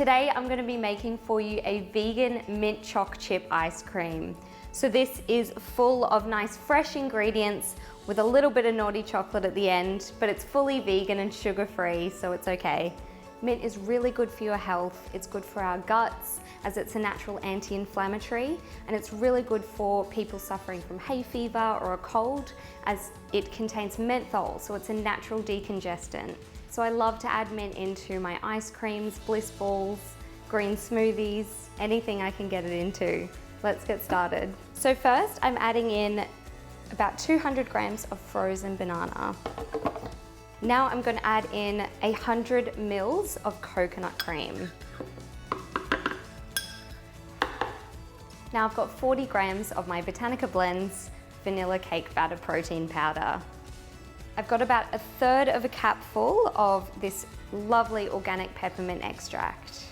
Today I'm going to be making for you a vegan mint choc chip ice cream. So this is full of nice fresh ingredients with a little bit of naughty chocolate at the end, but it's fully vegan and sugar-free, so it's okay. Mint is really good for your health. It's good for our guts as it's a natural anti-inflammatory, and it's really good for people suffering from hay fever or a cold as it contains menthol, so it's a natural decongestant. So I love to add mint into my ice creams, bliss balls, green smoothies, anything I can get it into. Let's get started. So first I'm adding in about 200 grams of frozen banana. Now I'm going to add in 100 mils of coconut cream. Now I've got 40 grams of my Botanica Blends vanilla cake batter protein powder. I've got about 1/3 of a capful of this lovely organic peppermint extract.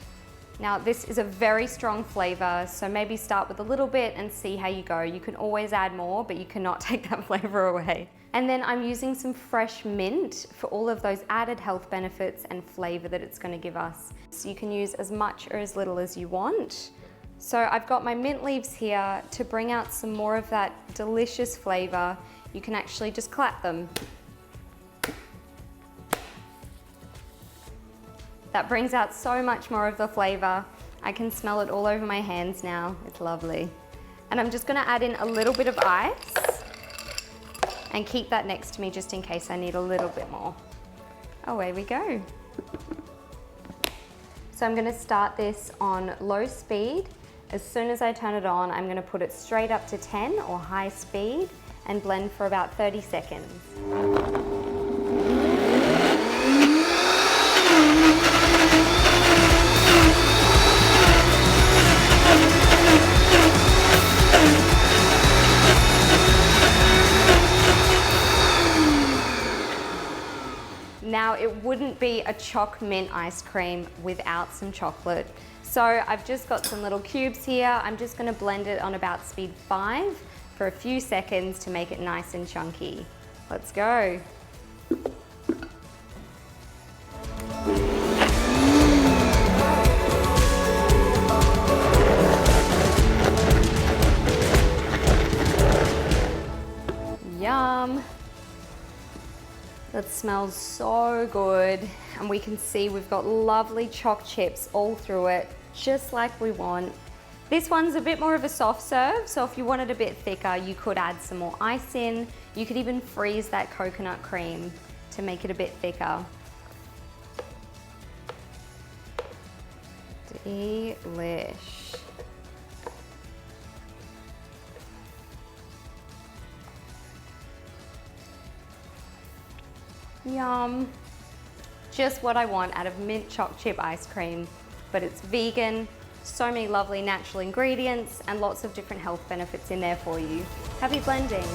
Now this is a very strong flavor, so maybe start with a little bit and see how you go. You can always add more, but you cannot take that flavor away. And then I'm using some fresh mint for all of those added health benefits and flavor that it's going to give us. So you can use as much or as little as you want. So I've got my mint leaves here to bring out some more of that delicious flavor. You can actually just clap them. That brings out so much more of the flavor. I can smell it all over my hands now. It's lovely. And I'm just gonna add in a little bit of ice and keep that next to me just in case I need a little bit more. Away we go. So I'm gonna start this on low speed. As soon as I turn it on, I'm gonna put it straight up to 10 or high speed and blend for about 30 seconds. Now it wouldn't be a choc mint ice cream without some chocolate. So I've just got some little cubes here. I'm just gonna blend it on about speed 5 for a few seconds to make it nice and chunky. Let's go. Yum. That smells so good, and we can see we've got lovely choc chips all through it, just like we want. This one's a bit more of a soft serve, so if you want it a bit thicker, you could add some more ice in. You could even freeze that coconut cream to make it a bit thicker. Delish. Yum. Just what I want out of mint choc chip ice cream, but it's vegan, so many lovely natural ingredients and lots of different health benefits in there for you. Happy blending.